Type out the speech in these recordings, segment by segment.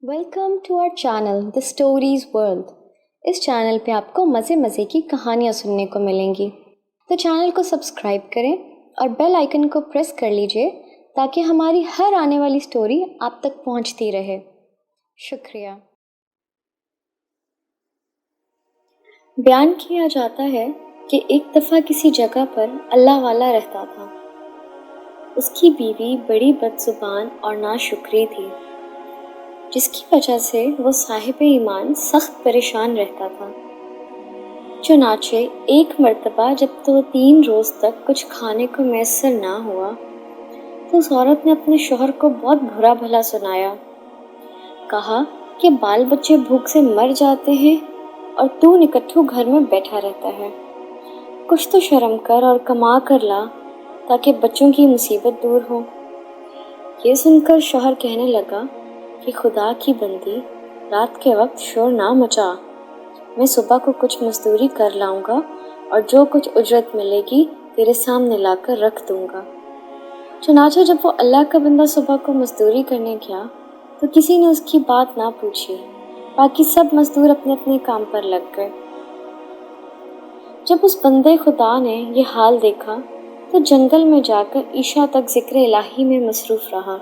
Welcome to our channel the stories world. इस channel पे आपको मज़े मज़े की कहानियाँ सुनने को मिलेंगी, तो चैनल को सब्सक्राइब करें और बेल आइकन को प्रेस कर लीजिए ताकि हमारी हर आने वाली स्टोरी आप तक पहुंचती रहे। शुक्रिया। बयान किया जाता है कि एक दफ़ा किसी जगह पर अल्लाह वाला रहता था। उसकी बीवी बड़ी बदजुबान और नाशुक्री थी, जिसकी वजह से वो साहिब ईमान सख्त परेशान रहता था। चुनाचे एक मर्तबा जब तो 3 रोज़ तक कुछ खाने को मैसर ना हुआ तो उस औरत ने अपने शौहर को बहुत बुरा भला सुनाया। कहा कि बाल बच्चे भूख से मर जाते हैं और तू निकट्ठू घर में बैठा रहता है। कुछ तो शर्म कर और कमा कर ला ताकि बच्चों की मुसीबत दूर हो। ये सुनकर शौहर कहने लगा कि खुदा की बंदी, रात के वक्त शोर ना मचा, मैं सुबह को कुछ मजदूरी कर लाऊंगा और जो कुछ उजरत मिलेगी तेरे सामने लाकर रख दूंगा। चुनाचे जब वो अल्लाह का बंदा सुबह को मजदूरी करने गया तो किसी ने उसकी बात ना पूछी। बाकी सब मजदूर अपने अपने काम पर लग गए। जब उस बंदे खुदा ने ये हाल देखा तो जंगल में जाकर ईशा तक जिक्र इलाही में मसरूफ़ रहा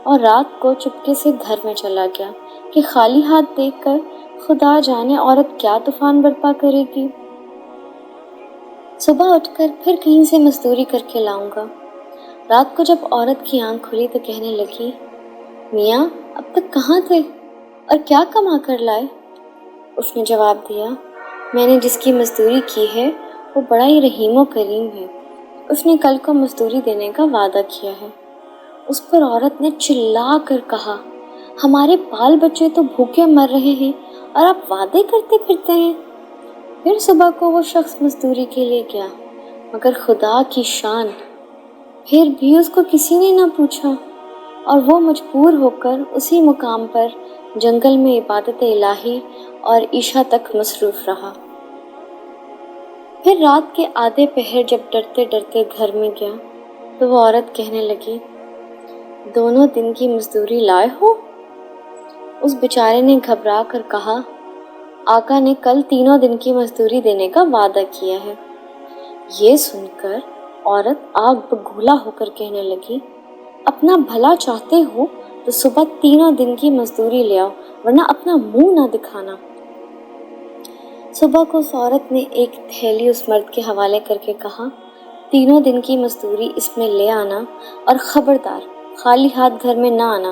और रात को चुपके से घर में चला गया कि खाली हाथ देखकर खुदा जाने औरत क्या तूफान बर्पा करेगी। सुबह उठकर फिर कहीं से मजदूरी करके लाऊंगा। रात को जब औरत की आंख खुली तो कहने लगी, मियाँ अब तक कहाँ थे और क्या कमा कर लाए? उसने जवाब दिया, मैंने जिसकी मजदूरी की है वो बड़ा ही रहीम व करीम है। उसने कल को मजदूरी देने का वादा किया है। उस पर औरत ने चिल्ला कर कहा, हमारे बाल बच्चे तो भूखे मर रहे हैं और आप वादे करते फिरते हैं। फिर सुबह को वो शख्स मजदूरी के लिए गया, मगर खुदा की शान, फिर भी उसको किसी ने ना पूछा और वो मजबूर होकर उसी मुकाम पर जंगल में इबादत इलाही और ईशा तक मसरूफ़ रहा। फिर रात के आधे पहर जब डरते डरते घर में गया तो वो औरत कहने लगी, दोनों दिन की मजदूरी लाए हो? उस बेचारे ने घबरा कर कहा, आका ने कल 3 दिन की मजदूरी देने का वादा किया है। ये सुनकर औरत आग बबूला होकर कहने लगी, अपना भला चाहते हो तो सुबह 3 दिन की मजदूरी ले आओ, वरना अपना मुंह ना दिखाना। सुबह को उस औरत ने एक थैली उस मर्द के हवाले करके कहा, 3 दिन की मजदूरी इसमें ले आना और ख़बरदार खाली हाथ घर में ना आना।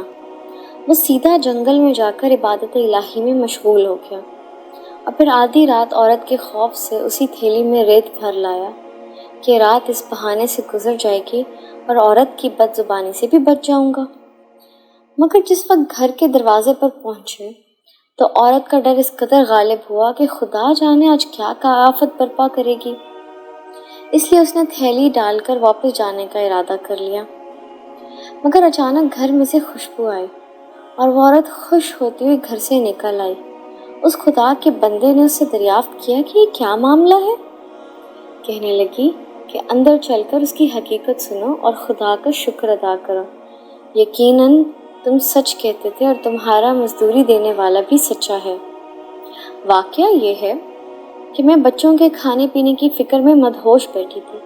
वो सीधा जंगल में जाकर इबादत इलाही में मशगूल हो गया और फिर आधी रात औरत के खौफ से उसी थैली में रेत भर लाया कि रात इस बहाने से गुजर जाएगी और औरत की बदजुबानी से भी बच जाऊंगा। मगर जिस वक्त घर के दरवाजे पर पहुंचे तो औरत का डर इस कदर गालिब हुआ कि खुदा जाने आज क्या आफत बर्पा करेगी। इसलिए उसने थैली डालकर वापस जाने का इरादा कर लिया। मगर अचानक घर में से खुशबू आई और वो औरत खुश होती हुई घर से निकल आई। उस खुदा के बंदे ने उससे दरियाफ्त किया कि ये क्या मामला है। कहने लगी कि अंदर चलकर उसकी हकीकत सुनो और खुदा का शुक्र अदा करो। यकीनन तुम सच कहते थे और तुम्हारा मजदूरी देने वाला भी सच्चा है। वाकया ये है कि मैं बच्चों के खाने पीने की फिक्र में मदहोश बैठी थी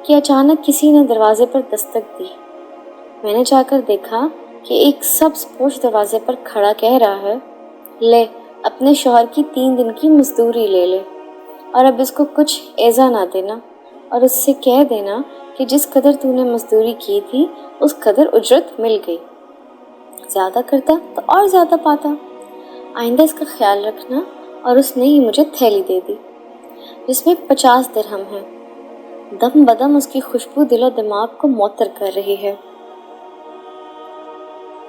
कि अचानक किसी ने दरवाजे पर दस्तक दी। मैंने जाकर देखा कि एक सब्ज़पोश दरवाजे पर खड़ा कह रहा है, ले अपने शौहर की 3 दिन की मजदूरी ले ले और अब इसको कुछ ऐज़ा ना देना और उससे कह देना कि जिस कदर तूने मजदूरी की थी उस कदर उजरत मिल गई। ज़्यादा करता तो और ज़्यादा पाता। आइंदा इसका ख्याल रखना। और उसने ही मुझे थैली दे दी जिसमें 50 दिरहम है। दम बदम उसकी खुशबू दिलो दिमाग को मुअत्तर कर रही है।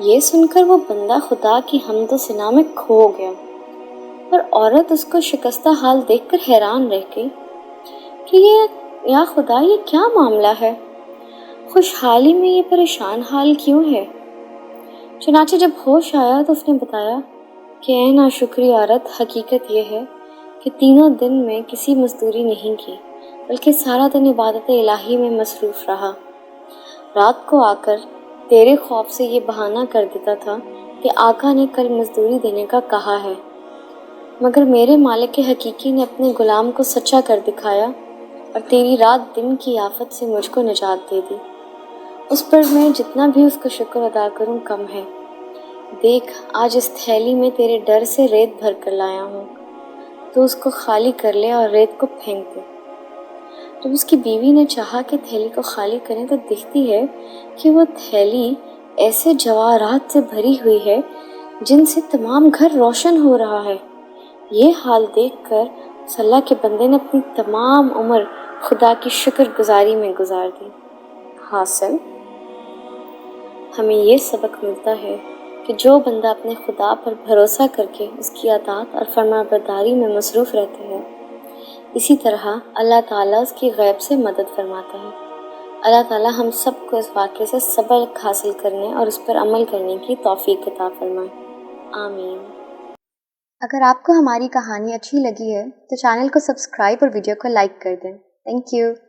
ये सुनकर वो बंदा खुदा की हम्दो सना में खो गया और औरत उसको शिकस्ता हाल देखकर हैरान रह गई कि या खुदा ये क्या मामला है, खुशहाली में ये परेशान हाल क्यों है। चुनाचे जब होश आया तो उसने बताया कि ऐ नाशुक्री औरत, हकीकत ये है कि 3 दिन में किसी मजदूरी नहीं की बल्कि सारा दिन इबादत इलाही में मसरूफ़ रहा। रात को आकर तेरे खौफ से ये बहाना कर देता था کہ آقا نے کل مزدوری دینے کا کہا ہے، مگر میرے مالک حقیقی نے اپنے غلام کو سچا کر دکھایا اور تیری رات دن کی آفت سے مجھ کو نجات دے دی۔ اس پر میں جتنا بھی اس کا شکر ادا کروں کم ہے۔ دیکھ، آج اس تھیلی میں تیرے ڈر سے ریت بھر کر لایا ہوں، تو اس کو خالی کر لے اور ریت کو پھینک دے۔ جب اس کی بیوی نے چاہا کہ تھیلی کو خالی کریں تو دیکھتی ہے کہ وہ تھیلی ایسے جواہرات سے بھری ہوئی ہے جن سے تمام گھر روشن ہو رہا ہے۔ یہ حال دیکھ کر اس اللہ کے بندے نے اپنی تمام عمر خدا کی شکر گزاری میں گزار دی۔ حاصل ہمیں یہ سبق ملتا ہے کہ جو بندہ اپنے خدا پر بھروسہ کر کے اس کی اطاعت اور فرما برداری میں مصروف رہتا ہے، اسی طرح اللہ تعالیٰ اس کی غیب سے مدد فرماتا ہے۔ اللہ تعالیٰ ہم سب کو اس واقعے سے سبق حاصل کرنے اور اس پر عمل کرنے کی توفیق عطا فرمائے، آمین۔ اگر آپ کو ہماری کہانی اچھی لگی ہے تو چینل کو سبسکرائب اور ویڈیو کو لائک کر دیں۔ Thank you.